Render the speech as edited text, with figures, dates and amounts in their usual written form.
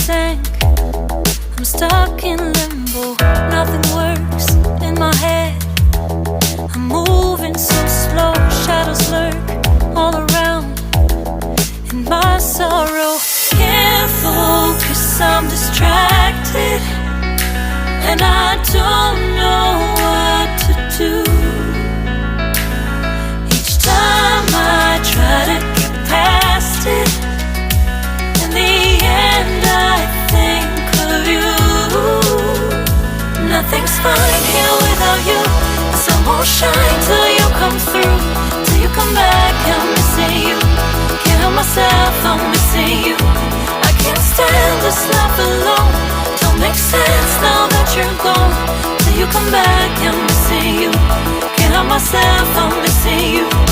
sank. I'm stuck in limbo, nothing works in my head. I'm moving so slow, shadows lurk all around. In my sorrow, can't focus, I'm distracted, and I don't know what to do. Each time I try to get past it, in the end I think of you. Nothing's fine here without you. The sun won't shine till you come through. Till you come back, I'm missing you. Can't help myself, I'm missing you. I can't stand this life alone. Don't make sense now that you're gone. Till you come back, I'm missing you. Can't help myself, I'm missing you.